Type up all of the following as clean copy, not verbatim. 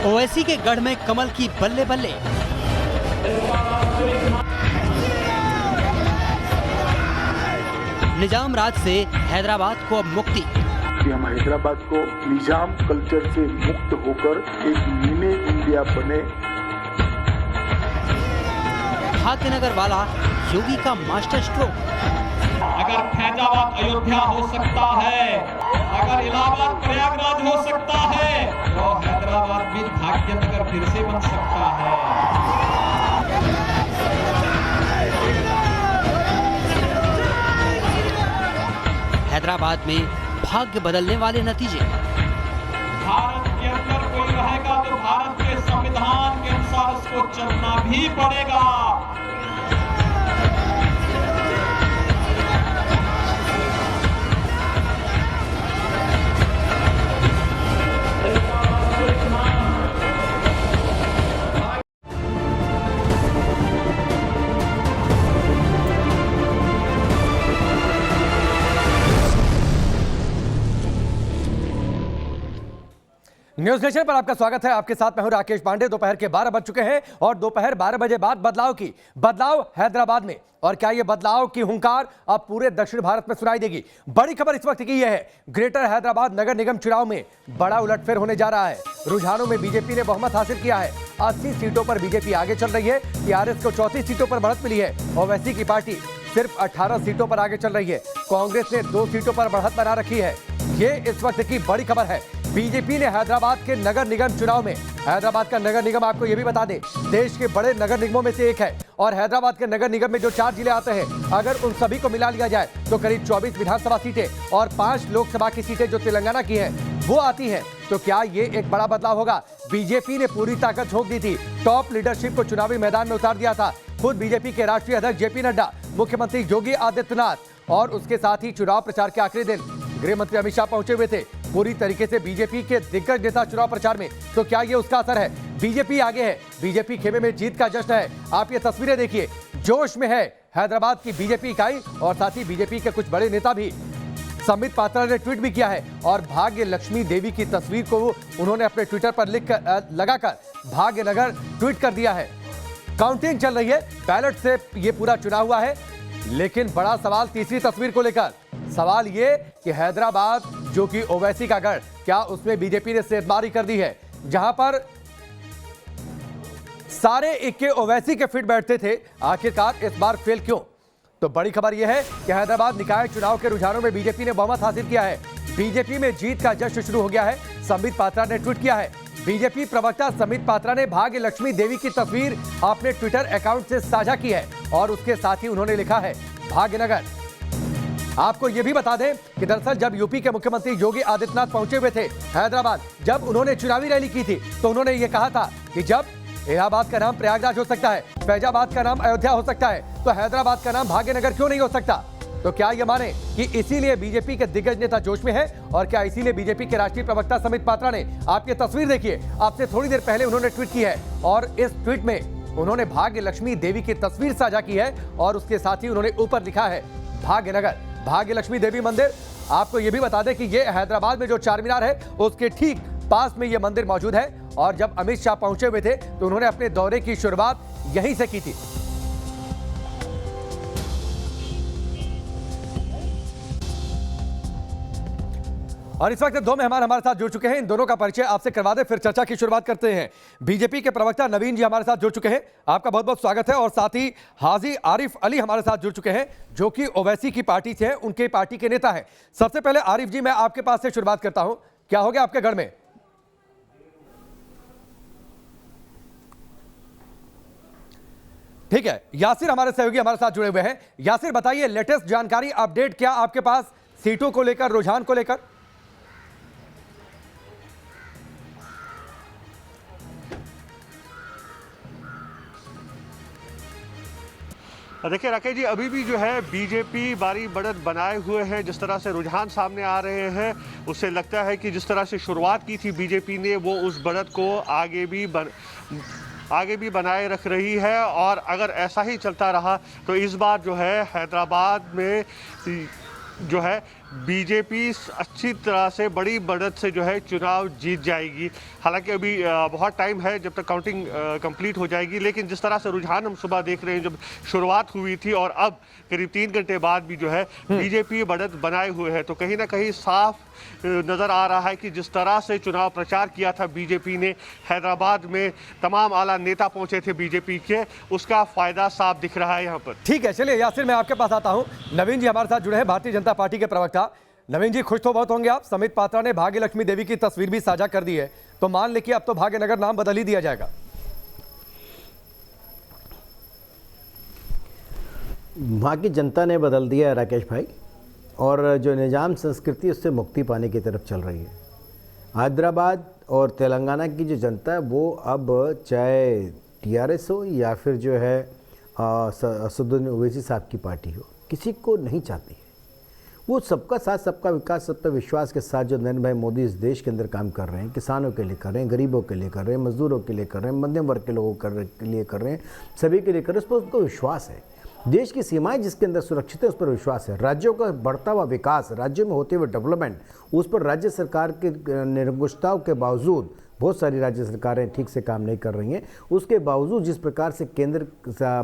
ओवैसी के गढ़ में कमल की बल्ले बल्ले। निजाम राज से हैदराबाद को अब मुक्ति। हम हैदराबाद को निजाम कल्चर से मुक्त होकर एक मिनी इंडिया बने। भाग्यनगर वाला योगी का मास्टर स्ट्रोक। अगर फैजाबाद अयोध्या हो सकता है, अगर इलाहाबाद प्रयागराज हो सकता है, तो हैदराबाद भी भाग्यनगर फिर से बन सकता है। हैदराबाद में भाग्य बदलने वाले नतीजे। भारत के अंदर कोई रहेगा तो भारत के संविधान के अनुसार उसको चलना भी पड़ेगा। न्यूज नेशन पर आपका स्वागत है। आपके साथ मैं हूं राकेश पांडे। दोपहर के 12 बज चुके हैं और दोपहर 12 बजे बाद बदलाव हैदराबाद में। और क्या ये बदलाव की हुंकार अब पूरे दक्षिण भारत में सुनाई देगी? बड़ी खबर इस वक्त की यह है, ग्रेटर हैदराबाद नगर निगम चुनाव में बड़ा उलटफेर होने जा रहा है। रुझानों में बीजेपी ने बहुमत हासिल किया है। 80 सीटों पर बीजेपी आगे चल रही है। टीआरएस को 34 सीटों पर बढ़त मिली है। ओवैसी की पार्टी सिर्फ 18 सीटों पर आगे चल रही है। कांग्रेस ने 2 सीटों पर बढ़त बना रखी है। ये इस वक्त की बड़ी खबर है। बीजेपी ने हैदराबाद के नगर निगम चुनाव में, हैदराबाद का नगर निगम आपको यह भी बता दें देश के बड़े नगर निगमों में से एक है। और हैदराबाद के नगर निगम में जो 4 जिले आते हैं, अगर उन सभी को मिला लिया जाए तो करीब 24 विधानसभा सीटें और 5 लोकसभा की सीटें जो तेलंगाना की हैं वो आती हैं। तो क्या ये एक बड़ा बदलाव होगा? बीजेपी ने पूरी ताकत झोंक दी थी। टॉप लीडरशिप को चुनावी मैदान में उतार दिया था। खुद बीजेपी के राष्ट्रीय अध्यक्ष जेपी नड्डा, मुख्यमंत्री योगी आदित्यनाथ और उसके साथ ही चुनाव प्रचार के आखिरी दिन गृह मंत्री अमित शाह पहुंचे हुए थे पूरी तरीके से बीजेपी के दिग्गज नेता चुनाव प्रचार में। तो क्या ये उसका असर है? बीजेपी आगे है, बीजेपी खेमे में जीत का जश्न है। आप ये तस्वीरें देखिए, जोश में है हैदराबाद की बीजेपी इकाई और साथ ही बीजेपी के कुछ बड़े नेता भी। संबित पात्रा ने ट्वीट भी किया है और भाग्य लक्ष्मी देवी की तस्वीर को उन्होंने अपने ट्विटर पर लगाकर भाग्यनगर ट्वीट कर दिया है। काउंटिंग चल रही है, बैलेट से ये पूरा चुनाव हुआ है। लेकिन बड़ा सवाल तीसरी तस्वीर को लेकर, सवाल ये कि हैदराबाद जो कि ओवैसी का गढ़, क्या उसमें बीजेपी ने सेंधमारी कर दी है? जहां पर सारे इक्के ओवैसी के फिट बैठते थे, आखिरकार इस बार फेल क्यों? तो बड़ी खबर यह है कि हैदराबाद निकाय चुनाव के रुझानों में बीजेपी ने बहुमत हासिल किया है। बीजेपी में जीत का जश्न शुरू हो गया है। संबित पात्रा ने ट्वीट किया है। बीजेपी प्रवक्ता संबित पात्रा ने भाग्य लक्ष्मी देवी की तस्वीर अपने ट्विटर अकाउंट से साझा की है और उसके साथ ही उन्होंने लिखा है भाग्यनगर। आपको यह भी बता दें कि दरअसल जब यूपी के मुख्यमंत्री योगी आदित्यनाथ पहुंचे हुए थे हैदराबाद, जब उन्होंने चुनावी रैली की थी तो उन्होंने ये कहा था कि जब इलाहाबाद का नाम प्रयागराज हो सकता है, फैजाबाद का नाम अयोध्या हो सकता है, तो हैदराबाद का नाम भाग्यनगर क्यों नहीं हो सकता? तो क्या यह माने कि इसीलिए बीजेपी के दिग्गज नेता जोश में है? और क्या इसीलिए बीजेपी के राष्ट्रीय प्रवक्ता संबित पात्रा ने, आप ये तस्वीर देखिए, आपसे थोड़ी देर पहले उन्होंने ट्वीट की है और इस ट्वीट में उन्होंने भाग्य लक्ष्मी देवी की तस्वीर साझा की है और उसके साथ ही उन्होंने ऊपर लिखा है भाग्यनगर। भाग्य लक्ष्मी देवी मंदिर, आपको यह भी बता दें कि ये हैदराबाद में जो चार मीनार है उसके ठीक पास में यह मंदिर मौजूद है। और जब अमित शाह पहुंचे हुए थे तो उन्होंने अपने दौरे की शुरुआत यहीं से की थी। और इस वक्त 2 मेहमान हमारे साथ जुड़ चुके हैं। इन दोनों का परिचय आपसे करवा दें, फिर चर्चा की शुरुआत करते हैं। बीजेपी के प्रवक्ता नवीन जी हमारे साथ जुड़ चुके हैं, आपका बहुत बहुत स्वागत है। और साथ ही हाजी आरिफ अली हमारे साथ जुड़ चुके हैं जो कि ओवैसी की पार्टी से हैं, उनके पार्टी के नेता हैं। सबसे पहले आरिफ जी, मैं आपके पास से शुरुआत करता हूं। क्या हो गया आपके गढ़ में? ठीक है, यासिर हमारे सहयोगी हमारे साथ जुड़े हुए हैं। यासिर बताइए, लेटेस्ट जानकारी, अपडेट क्या आपके पास सीटों को लेकर, रुझान को लेकर? देखिए राकेश जी, अभी भी जो है बीजेपी बारी बढ़त बनाए हुए है। जिस तरह से रुझान सामने आ रहे हैं उससे लगता है कि जिस तरह से शुरुआत की थी बीजेपी ने, वो उस बढ़त को आगे भी बनाए रख रही है। और अगर ऐसा ही चलता रहा तो इस बार जो है हैदराबाद में जो है बीजेपी अच्छी तरह से बड़ी बढ़त से जो है चुनाव जीत जाएगी। हालांकि अभी बहुत टाइम है जब तक काउंटिंग कंप्लीट हो जाएगी, लेकिन जिस तरह से रुझान हम सुबह देख रहे हैं, जब शुरुआत हुई थी और अब करीब 3 घंटे बाद भी जो है बीजेपी बढ़त बनाए हुए है, तो कहीं ना कहीं साफ नजर आ रहा है कि जिस तरह से चुनाव प्रचार किया था बीजेपी ने, हैदराबाद में तमाम आला नेता पहुंचे थे बीजेपी के, उसका फायदा साफ दिख रहा है यहाँ पर। ठीक है, चलिए यासिर मैं आपके पास आता हूं। नवीन जी हमारे साथ जुड़े हैं, भारतीय जनता पार्टी के प्रवक्ता। नवीन जी, खुश तो बहुत होंगे आप, समित पात्रा ने भाग्य लक्ष्मी देवी की तस्वीर भी साझा कर दी है, तो मान ले कि अब तो भाग्यनगर नाम बदल ही दिया जाएगा। वहाँ की जनता ने बदल दिया है राकेश भाई, और जो निजाम संस्कृति उससे मुक्ति पाने की तरफ चल रही है। हैदराबाद और तेलंगाना की जो जनता है वो अब चाहे टीआरएस हो या फिर जो है असदुद्दीन ओवैसी साहब की पार्टी हो, किसी को नहीं चाहती है। वो सबका साथ, सबका विकास, सब पे विश्वास के साथ जो नरेंद्र भाई मोदी इस देश के अंदर काम कर रहे हैं, किसानों के लिए कर रहे हैं, गरीबों के लिए कर रहे हैं, मजदूरों के लिए कर रहे हैं, मध्यम वर्ग के लोगों के लिए कर रहे हैं, सभी के लिए कर रहे हैं, उस पर उनको विश्वास है। देश की सीमाएं जिसके अंदर सुरक्षित है उस पर विश्वास है। राज्यों का बढ़ता हुआ विकास, राज्यों में होते हुए डेवलपमेंट, उस पर राज्य सरकार के निरंकुशताओं के बावजूद, बहुत सारी राज्य सरकारें ठीक से काम नहीं कर रही हैं, उसके बावजूद जिस प्रकार से केंद्र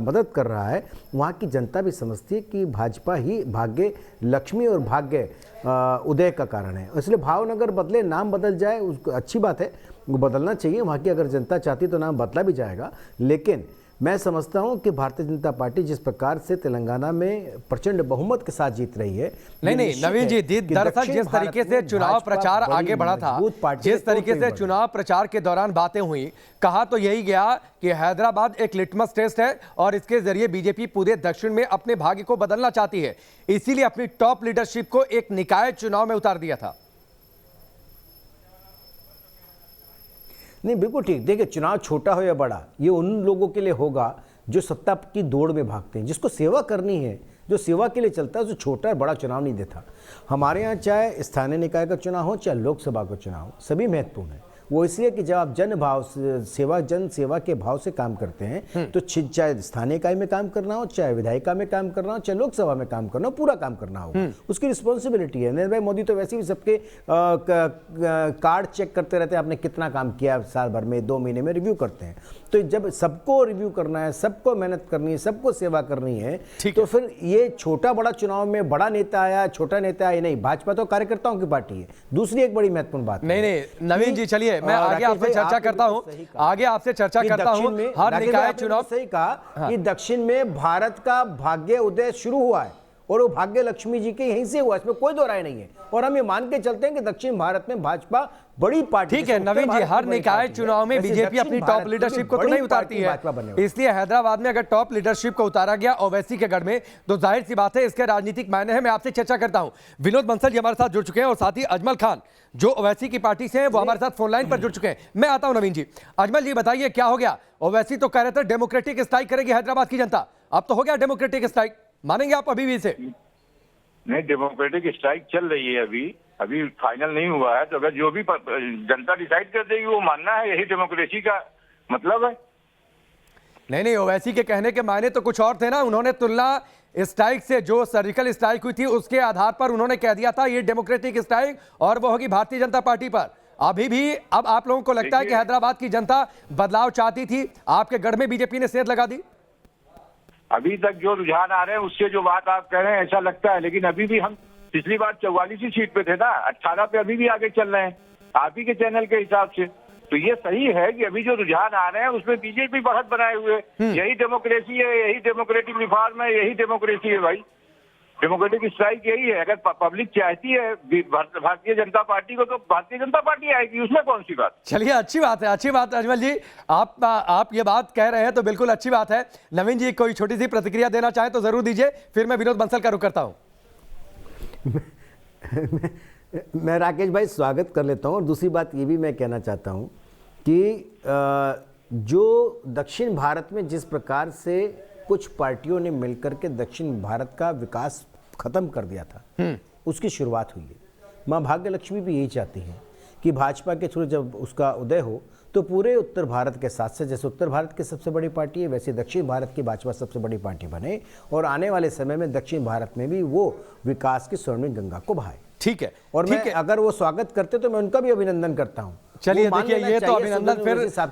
मदद कर रहा है, वहाँ की जनता भी समझती है कि भाजपा ही भाग्य लक्ष्मी और भाग्य उदय का कारण है। इसलिए भावनगर बदले, नाम बदल जाए, उसको अच्छी बात है, वो बदलना चाहिए। वहाँ की अगर जनता चाहती तो नाम बदला भी जाएगा, लेकिन मैं समझता हूं कि भारतीय जनता पार्टी जिस प्रकार से तेलंगाना में प्रचंड बहुमत के साथ जीत रही है। नहीं नवीन जी, दरअसल जिस तरीके से चुनाव प्रचार आगे बढ़ा था, जिस तरीके से चुनाव प्रचार के दौरान बातें हुई, कहा तो यही गया कि हैदराबाद एक लिटमस टेस्ट है और इसके जरिए बीजेपी पूरे दक्षिण में अपने भाग्य को बदलना चाहती है, इसीलिए अपनी टॉप लीडरशिप को एक निकाय चुनाव में उतार दिया था। नहीं, बिल्कुल ठीक। देखिए, चुनाव छोटा हो या बड़ा, ये उन लोगों के लिए होगा जो सत्ता की दौड़ में भागते हैं, जिसको सेवा करनी है, जो सेवा के लिए चलता है, जो छोटा और बड़ा चुनाव नहीं देता। हमारे यहाँ चाहे स्थानीय निकाय का चुनाव हो, चाहे लोकसभा का चुनाव हो, सभी महत्वपूर्ण है। वो इसलिए कि जब आप जन सेवा के भाव से काम करते हैं, तो चाहे स्थानीय इकाई में काम करना हो, चाहे विधायिका में काम करना हो, चाहे लोकसभा में काम करना हो, पूरा काम करना हो, उसकी रिस्पॉन्सिबिलिटी है। नरेंद्र भाई मोदी तो वैसे भी सबके कार्ड चेक करते रहते हैं, आपने कितना काम किया साल भर में, 2 महीने में रिव्यू करते हैं। तो जब सबको रिव्यू करना है, सबको मेहनत करनी है, सबको सेवा करनी है, तो फिर ये छोटा बड़ा चुनाव में बड़ा नेता आया, छोटा नेता आया, नहीं, भाजपा तो कार्यकर्ताओं की पार्टी है। दूसरी एक बड़ी महत्वपूर्ण बात, नहीं नवीन जी, चलिए मैं आगे आपसे चर्चा करता हूं, हर निकाय चुनाव। सही कहा कि दक्षिण में भारत का भाग्य उदय शुरू हुआ है और वो भाग्य लक्ष्मी जी के यहीं से हुआ, इसमें कोई दो राय नहीं है। और हम ये मान के चलते हैं कि दक्षिण भारत में भाजपा बड़ी पार्टी। ठीक है नवीन जी, हर निकाय चुनाव में बीजेपी अपनी टॉप लीडरशिप को तो नहीं उतारती है, इसलिए हैदराबाद में अगर टॉप लीडरशिप को उतारा गया ओवैसी के गढ़ में, तो जाहिर सी बात है इसके राजनीतिक मायने हैं। मैं आपसे चर्चा करता हूं, विनोद बंसल जी हमारे साथ जुड़ चुके हैं और साथ ही अजमल खान जो ओवैसी की पार्टी से हैं वो हमारे साथ फोन लाइन पर जुड़ चुके हैं। मैं आता हूं नवीन जी। अजमल जी बताइए क्या हो गया? ओवैसी तो कह रहे थे डेमोक्रेटिक स्ट्राइक करेगी हैदराबाद की जनता, अब तो हो गया डेमोक्रेटिक स्ट्राइक, मानेंगे आप अभी भी इसे? नहीं, डेमोक्रेटिक स्ट्राइक चल रही है, अभी फाइनल नहीं हुआ है। तो अगर जो भी जनता डिसाइड कर देगी वो मानना है, यही डेमोक्रेसी का मतलब है। नहीं ओवैसी के कहने के मायने तो कुछ और थे ना, उन्होंने तुलना स्ट्राइक से, जो सर्जिकल स्ट्राइक हुई थी उसके आधार पर उन्होंने कह दिया था ये डेमोक्रेटिक स्ट्राइक और वो होगी भारतीय जनता पार्टी पर। अभी भी अब आप लोगों को लगता है कि हैदराबाद की जनता बदलाव चाहती थी, आपके गढ़ में बीजेपी ने सेंध लगा दी? अभी तक जो रुझान आ रहे हैं उससे जो बात आप कह रहे हैं ऐसा लगता है, लेकिन अभी भी हम पिछली बार 44 सीट पे थे ना, 18 पे अभी भी आगे चल रहे हैं आप ही के चैनल के हिसाब से। तो ये सही है कि अभी जो रुझान आ रहे हैं उसमें बीजेपी बढ़त बनाए हुए, यही डेमोक्रेसी है, यही डेमोक्रेटिक रिफॉर्म है, यही डेमोक्रेसी है भाई। डेमोक्रेटिक स्ट्राइक यही है। अगर पब्लिक चाहती है भारतीय जनता पार्टी को तो भारतीय जनता पार्टी आएगी, उसमें कौन सी बात। चलिए अच्छी बात है, अच्छी बात है अजमल जी, आप ये बात कह रहे हैं तो बिल्कुल अच्छी बात है। नवीन जी कोई छोटी सी प्रतिक्रिया देना चाहे तो जरूर दीजिए, फिर मैं विनोद बंसल का रुख करता हूं। मैं राकेश भाई स्वागत कर लेता हूं, और दूसरी बात ये भी मैं कहना चाहता हूं कि जो दक्षिण भारत में जिस प्रकार से कुछ पार्टियों ने मिलकर के दक्षिण भारत का विकास खत्म कर दिया था, उसकी शुरुआत हुई है। मां भाग्य लक्ष्मी भी यही चाहती हैं कि भाजपा के थ्रू जब उसका उदय हो तो तो पूरे उत्तर भारत के साथ साथ जैसे उत्तर भारत की सबसे बड़ी पार्टी है वैसे दक्षिण भारत की भाजपा सबसे बड़ी पार्टी बने और आने वाले समय में दक्षिण भारत में भी वो विकास की स्वर्णिम गंगा को बहाए। ठीक है, और ठीक मैं है। अगर वो स्वागत करते तो मैं उनका भी अभिनंदन करता हूं। चलिए देखिए, ये तो अभिनंदन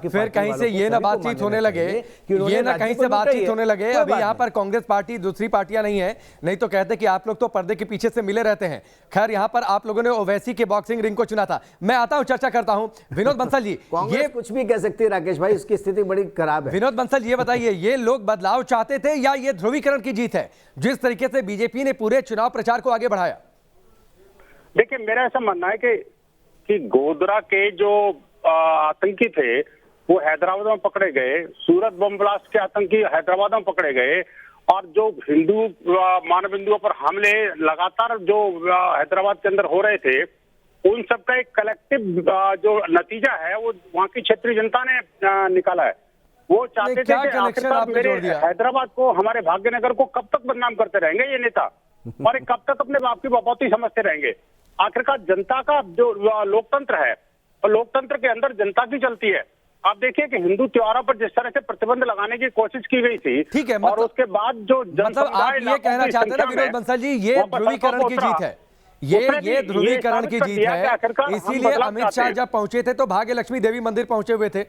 फिर कहीं से ये ना बातचीत होने लगे, ये ना कहीं से बातचीत होने लगे। अभी यहाँ पर कांग्रेस पार्टी दूसरी पार्टियां नहीं है, नहीं तो कहते कि आप लोग तो पर्दे के पीछे से मिले रहते हैं। खैर यहाँ पर आप लोगों ने ओवैसी के बॉक्सिंग रिंग को चुना था। मैं आता हूँ, चर्चा करता हूँ। विनोद बंसल जी, ये कुछ भी कह सकती है राकेश भाई, इसकी स्थिति बड़ी खराब है। विनोद बंसल ये बताइए, ये लोग बदलाव चाहते थे या ये ध्रुवीकरण की जीत है जिस तरीके से बीजेपी ने पूरे चुनाव प्रचार को आगे बढ़ाया? देखिए, मेरा ऐसा मानना है कि गोधरा के जो आतंकी थे वो हैदराबाद में पकड़े गए, सूरत बम ब्लास्ट के आतंकी हैदराबाद में पकड़े गए, और जो हिंदू मानबिंदुओं पर हमले लगातार जो हैदराबाद के अंदर हो रहे थे, उन सब का एक कलेक्टिव जो नतीजा है वो वहाँ की क्षेत्रीय जनता ने निकाला है। वो चाहते थे कि आखिरकार मेरे हैदराबाद को, हमारे भाग्यनगर को कब तक बदनाम करते रहेंगे ये नेता, और कब तक अपने बाप की बपौती समझते रहेंगे। आखिरकार जनता का जो लोकतंत्र है, और लोकतंत्र के अंदर जनता की चलती है। आप देखिए कि हिंदू त्योहारों पर जिस तरह से प्रतिबंध लगाने की कोशिश की गई थी, ठीक है, और उसके बाद जो मतलब आप ये कहना चाहते हैं ना विनोद बंसल जी, ये ध्रुवीकरण की जीत है, ये ध्रुवीकरण की जीत है। इसीलिए अमित शाह जब पहुंचे थे तो भाग्य लक्ष्मी देवी मंदिर पहुंचे हुए थे,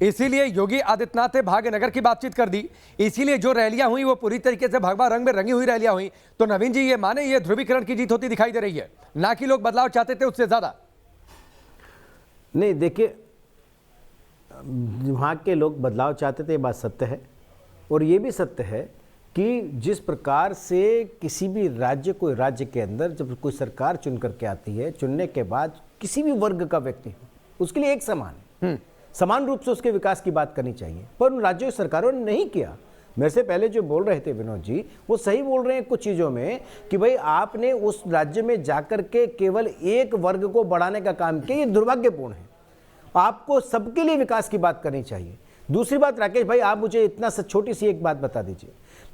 इसीलिए योगी आदित्यनाथ ने भाग्यनगर की बातचीत कर दी, इसीलिए जो रैलियां हुई वो पूरी तरीके से भगवा रंग में रंगी हुई रैलियां हुई। तो नवीन जी ये माने ये ध्रुवीकरण की जीत होती दिखाई दे रही है, ना कि लोग बदलाव चाहते थे उससे ज्यादा? नहीं, देखिए, वहाँ के लोग बदलाव चाहते थे, ये बात सत्य है। और ये भी सत्य है कि जिस प्रकार से किसी भी राज्य, कोई राज्य के अंदर जब कोई सरकार चुन करके आती है, चुनने के बाद किसी भी वर्ग का व्यक्ति उसके लिए एक समान रूप से उसके विकास की बात करनी चाहिए, पर उन राज्यों की सरकारों ने नहीं किया। मेरे से पहले जो बोल रहे थे विनोद जी, वो सही बोल रहे हैं कुछ चीज़ों में कि भाई आपने उस राज्य में जाकर के केवल एक वर्ग को बढ़ाने का काम किया, ये दुर्भाग्यपूर्ण है। आपको सबके लिए विकास की बात करनी चाहिए। दूसरी बात राकेश भाई, आप मुझे इतना छोटी सी एक बात बता दीजिए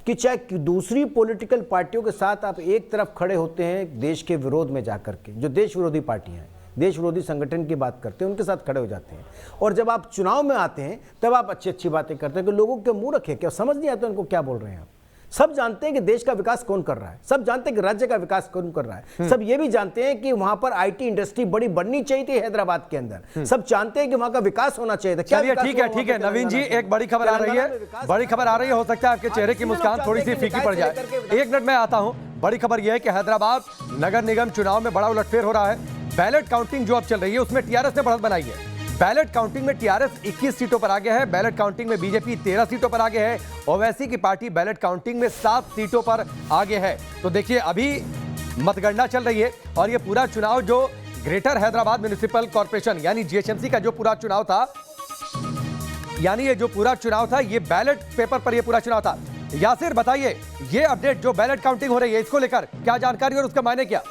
कि चाहे दूसरी पॉलिटिकल पार्टियों के साथ आप एक तरफ खड़े होते हैं देश के विरोध में जाकर के, जो देश विरोधी पार्टियां हैं, देश विरोधी संगठन की बात करते हैं, उनके साथ खड़े हो जाते हैं, और जब आप चुनाव में आते हैं तब आप अच्छी अच्छी बातें करते हैं कि लोगों के मुंह रखे, क्या समझ नहीं आता उनको क्या बोल रहे हैं आप। सब जानते हैं कि देश का विकास कौन कर रहा है, सब जानते हैं कि राज्य का विकास कौन कर रहा है, सब ये भी जानते हैं कि वहां पर आईटी इंडस्ट्री बड़ी बढ़नी चाहिए थी हैदराबाद के अंदर, सब जानते हैं कि वहां का विकास होना चाहिए था। चलिए ठीक है नवीन जी, एक बड़ी खबर आ रही है, बड़ी खबर आ रही है, हो सकता है आपके चेहरे की मुस्कान थोड़ी सी फीकी पड़ जाए। एक मिनट में आता हूं। बड़ी खबर यह है कि हैदराबाद नगर निगम चुनाव में बड़ा उलटफेर हो रहा है। बैलेट काउंटिंग जो अब चल रही है उसमें टीआरएस ने बढ़त बनाई है। बैलेट काउंटिंग में टीआरएस 21 सीटों पर आगे है, बैलेट काउंटिंग में बीजेपी 13 सीटों पर आगे है, ओवैसी की पार्टी बैलेट काउंटिंग में 7 सीटों पर आगे है। तो देखिए अभी मतगणना चल रही है और ये पूरा चुनाव जो ग्रेटर हैदराबाद म्युनिसिपल कॉर्पोरेशन यानी जीएचएमसी का जो पूरा चुनाव था, यानी ये जो पूरा चुनाव था, ये बैलेट पेपर पर ये पूरा चुनाव था। यासिर बताइए, ये अपडेट जो बैलेट काउंटिंग हो रही है इसको लेकर क्या जानकारी और उसका मायने क्या?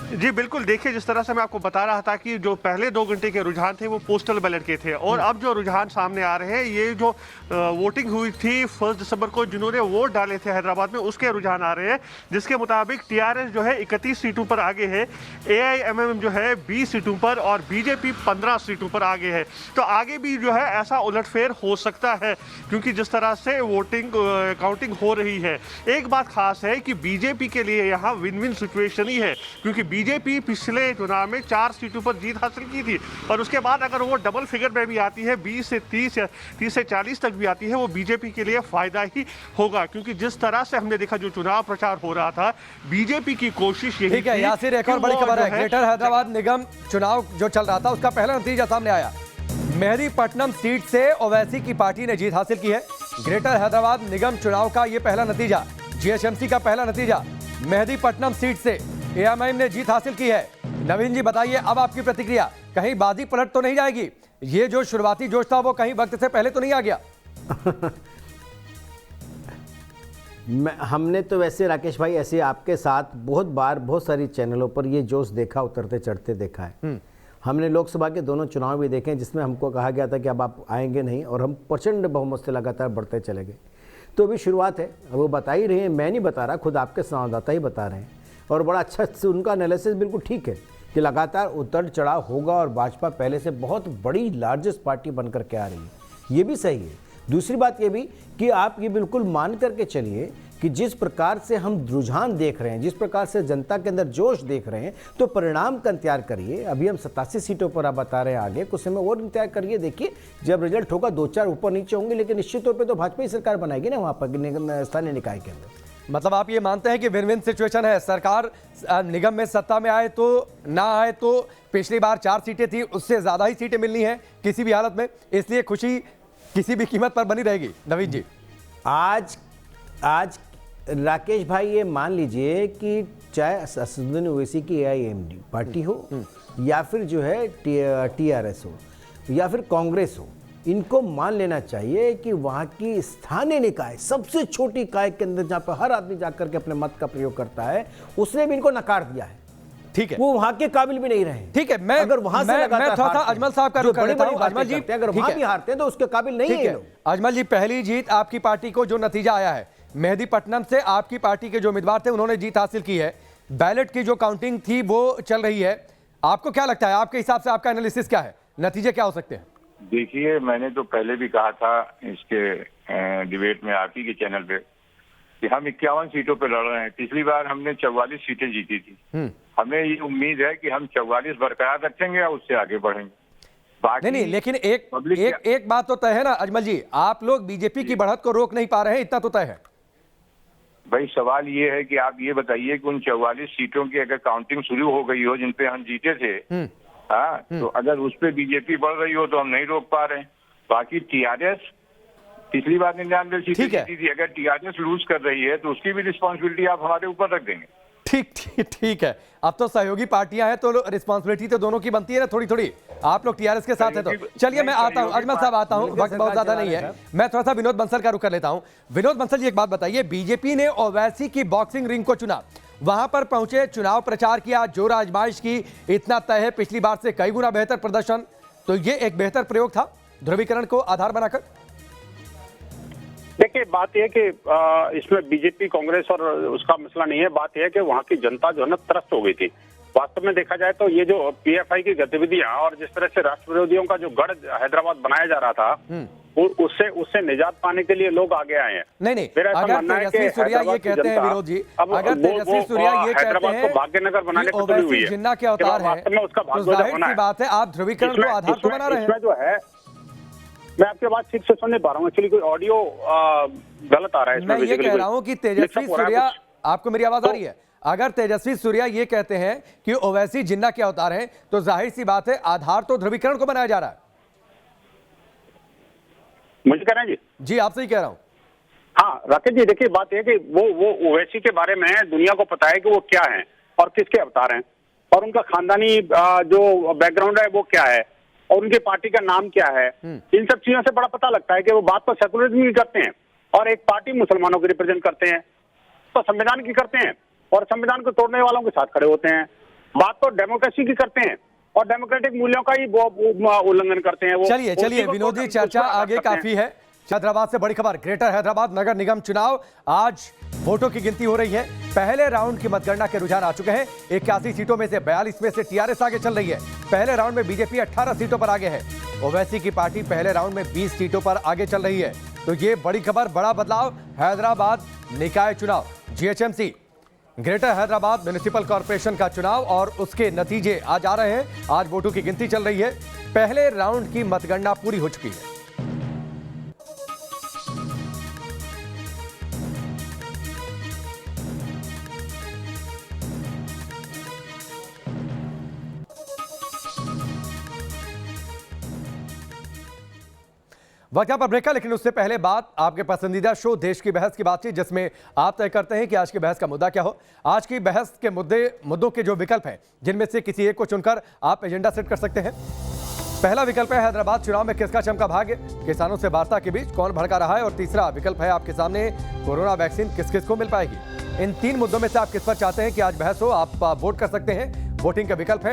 जी बिल्कुल, देखिए जिस तरह से मैं आपको बता रहा था कि जो पहले 2 घंटे के रुझान थे वो पोस्टल बैलेट के थे, और अब जो रुझान सामने आ रहे हैं, ये जो वोटिंग हुई थी 1 दिसंबर को, जिन्होंने वोट डाले थे हैदराबाद में, उसके रुझान आ रहे हैं, जिसके मुताबिक टीआरएस जो है 31 सीटों पर आगे है, एआईएमएम जो है 20 सीटों पर और बीजेपी 15 सीटों पर आगे है। तो आगे भी जो है ऐसा उलटफेर हो सकता है, क्योंकि जिस तरह से वोटिंग काउंटिंग हो रही है। एक बात खास है कि बीजेपी के लिए यहाँ विन विन सिचुएशन ही है, क्योंकि बीजेपी पिछले चुनाव में 4 सीटों पर जीत हासिल की थी, और उसके बाद अगर वो डबल फिगर में भी आती है, 20 से 30 या 30 से 40 तक भी आती है, वो बीजेपी के लिए फायदा ही होगा। क्योंकि जिस तरह से हमने देखा जो चुनाव प्रचार हो रहा था, बीजेपी की कोशिश यही ठीक है। यासिर, एक और बड़ी खबर है, ग्रेटर हैदराबाद निगम चुनाव जो चल रहा था उसका पहला नतीजा सामने आया। मेहदीपट्टनम सीट से ओवैसी की पार्टी ने जीत हासिल की है। ग्रेटर हैदराबाद निगम चुनाव का यह पहला नतीजा, जीएचएमसी का पहला नतीजा, मेहदीपट्टनम सीट से एआईएमआईएम ने जीत हासिल की है। नवीन जी बताइए, अब आपकी प्रतिक्रिया, कहीं बाजी पलट तो नहीं जाएगी? ये जो शुरुआती जोश था वो कहीं वक्त से पहले तो नहीं आ गया? हमने तो वैसे राकेश भाई ऐसे आपके साथ बहुत बार बहुत सारी चैनलों पर ये जोश देखा, उतरते चढ़ते देखा है। हमने लोकसभा के दोनों चुनाव भी देखे जिसमें हमको कहा गया था कि अब आप आएंगे नहीं, और हम प्रचंड बहुमत से लगातार बढ़ते चले गए। तो अभी शुरुआत है, वो बता ही रहे हैं, मैं नहीं बता रहा, खुद आपके संवाददाता ही बता रहे हैं। और बड़ा अच्छा से उनका एनालिसिस बिल्कुल ठीक है कि लगातार उतर चढ़ाव होगा और भाजपा पहले से बहुत बड़ी लार्जेस्ट पार्टी बनकर के आ रही है, ये भी सही है। दूसरी बात ये भी कि आप ये बिल्कुल मान करके चलिए कि जिस प्रकार से हम रुझान देख रहे हैं, जिस प्रकार से जनता के अंदर जोश देख रहे हैं, तो परिणाम का इंतजार करिए। अभी हम 87 सीटों पर आप बता रहे हैं, आगे कुछ समय और इंतजार करिए, देखिए जब रिजल्ट होगा 2-4 ऊपर नीचे होंगे, लेकिन निश्चित तौर पे तो भाजपा ही सरकार बनाएगी ना वहाँ पर स्थानीय निकाय के अंदर। मतलब आप ये मानते हैं कि विन विन सिचुएशन है, सरकार निगम में सत्ता में आए तो ना आए तो पिछली बार 4 सीटें थी, उससे ज्यादा ही सीटें मिलनी है किसी भी हालत में, इसलिए खुशी किसी भी कीमत पर बनी रहेगी। नवीन जी, आज राकेश भाई ये मान लीजिए कि चाहे असदुद्दीन ओवैसी की AIMD पार्टी हो या फिर जो है TRS हो या फिर कांग्रेस हो, इनको मान लेना चाहिए कि वहाँ की स्थानीय निकाय, सबसे छोटी इकाई के अंदर जहाँ पर हर आदमी जाकर के अपने मत का प्रयोग करता है, उसने भी इनको नकार दिया है। ठीक है, वो वहाँ के काबिल भी नहीं रहे। ठीक है, मैं अगर वहाँ से थोड़ा सा अजमल साहब का रुख कर लेता हूं। अजमल जी, अगर वहाँ भी हारते हैं तो उसके काबिल नहीं है। अजमल जी, पहली जीत आपकी पार्टी को जो नतीजा आया है, मेहदीपट्टनम से आपकी पार्टी के जो उम्मीदवार थे उन्होंने जीत हासिल की है, बैलेट की जो काउंटिंग थी वो चल रही है, आपको क्या लगता है, आपके हिसाब से आपका एनालिसिस क्या है, नतीजे क्या हो सकते हैं? देखिए, मैंने तो पहले भी कहा था इसके डिबेट में आप ही के चैनल पे कि हम 51 सीटों पे लड़ रहे हैं। पिछली बार हमने 44 सीटें जीती थी। हमें ये उम्मीद है कि हम 44 बरकरार रखेंगे और उससे आगे बढ़ेंगे। बाकी नहीं, लेकिन एक बात तो तय है ना अजमल जी, आप लोग बीजेपी की बढ़त को रोक नहीं पा रहे हैं, इतना तो तय है। भाई सवाल ये है कि आप ये बताइए कि उन 44 सीटों की अगर काउंटिंग शुरू हो गई हो जिन पे हम जीते थे, हाँ, तो अगर उस पे बीजेपी बढ़ रही हो तो हम नहीं रोक पा रहे हैं। बाकी TRS पिछली बार 99 सीटें जीती थी, अगर TRS लूज कर रही है तो उसकी भी रिस्पॉन्सिबिलिटी आप हमारे ऊपर रख देंगे। ठीक है, अब तो सहयोगी पार्टियां हैं तो रिस्पॉन्सिबिलिटी तो दोनों की बनती है ना, थोड़ी थोड़ी। आप लोग TRS के साथ है तो चलिए, मैं आता हूं, अजमल साहब आता हूं, वक्त बहुत ज्यादा नहीं है, मैं थोड़ा सा विनोद बंसल का रुख कर लेता हूं। विनोद बंसल जी, एक बात बताइए, बीजेपी ने ओवैसी की बॉक्सिंग रिंग को चुना, वहां पर पहुंचे, चुनाव प्रचार किया, जोर आजमाइश की, इतना तय है पिछली बार से कई गुना बेहतर प्रदर्शन, तो ये एक बेहतर प्रयोग था ध्रुवीकरण को आधार बनाकर। देखिए, बात यह कि इसमें बीजेपी कांग्रेस और उसका मसला नहीं है, बात यह है कि वहाँ की जनता जो है ना त्रस्त हो गई थी। वास्तव में देखा जाए तो ये जो PFI की गतिविधियां और जिस तरह से राष्ट्र विरोधियों का जो गढ़ हैदराबाद बनाया जा रहा था, उससे निजात पाने के लिए लोग आगे आए हैं। नहीं, अगर तेजस्वी सूर्या ये कहते हैं, विनोद जी, अगर तेजस्वी सूर्या ये कहते हैं भाग्यनगर बनाने की ओवैसी हुई है, जिन्ना के अवतार है, तो जाहिर सी बात है आप ध्रुवीकरण को आधार तो बना रहे हैं। जो है, मैं आपके बात ठीक से सुन नहीं पा रहा हूँ, एक्चुअली कोई ऑडियो गलत आ रहा है। मैं ये कह रहा हूँ कि तेजस्वी सूर्या, आपको मेरी आवाज आ रही है? अगर तेजस्वी सूर्या ये कहते हैं कि ओवैसी जिन्ना के अवतार हैं, तो जाहिर सी बात है आधार तो ध्रुवीकरण को बनाया जा रहा है। मुझे कह रहे हैं जी, आपसे ही कह रहा हूँ। हाँ राकेश जी, देखिए बात यह कि वो ओवैसी के बारे में दुनिया को पता है कि वो क्या है और किसके अवतार हैं, और उनका खानदानी जो बैकग्राउंड है वो क्या है, और उनकी पार्टी का नाम क्या है। इन सब चीजों से बड़ा पता लगता है कि वो बात तो सेकुलरिज्म की करते हैं और एक पार्टी मुसलमानों की रिप्रेजेंट करते हैं, तो संविधान की करते हैं और संविधान को तोड़ने वालों के साथ खड़े होते हैं। बात तो डेमोक्रेसी की करते हैं और डेमोक्रेटिक मूल्यों का ही वो उल्लंघन करते हैं। चलिए विनोद जी, चर्चा आगे काफी है। हैदराबाद से बड़ी खबर, ग्रेटर हैदराबाद नगर निगम चुनाव, आज वोटों की गिनती हो रही है। पहले राउंड की मतगणना के रुझान आ चुके हैं। 81 सीटों में से 42 में से TRS आगे चल रही है। पहले राउंड में बीजेपी 18 सीटों पर आगे है। ओवैसी की पार्टी पहले राउंड में 20 सीटों पर आगे चल रही है। तो ये बड़ी खबर, बड़ा बदलाव, हैदराबाद निकाय चुनाव, GHMC greater Hyderabad municipal corporation का चुनाव और उसके नतीजे आज आ रहे हैं। आज वोटों की गिनती चल रही है। पहले राउंड की मतगणना पूरी हो चुकी है। वक्त यहाँ पर ब्रेक का, लेकिन उससे पहले बात आपके पसंदीदा शो देश की बहस की बातचीत, जिसमें आप तय करते हैं कि आज की बहस का मुद्दा क्या हो। आज की बहस के मुद्दों के जो विकल्प हैं, जिनमें से किसी एक को चुनकर आप एजेंडा सेट कर सकते हैं। पहला विकल्प है हैदराबाद चुनाव में किसका चमका भाग्य, किसानों से वार्ता के बीच कौन भड़का रहा है, और तीसरा विकल्प है आपके सामने कोरोना वैक्सीन किस किस को मिल पाएगी। इन 3 मुद्दों में से आप किस पर चाहते हैं कि आज बहस हो, आप वोट कर सकते हैं। वोटिंग का विकल्प है,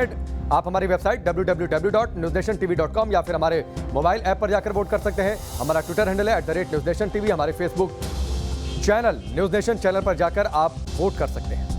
आप हमारी वेबसाइट www.newsnationtv.com या फिर हमारे मोबाइल ऐप पर जाकर वोट कर सकते हैं। हमारा ट्विटर हैंडल है @newsnationtv, हमारे Facebook channel news nation channel पर जाकर आप वोट कर सकते हैं।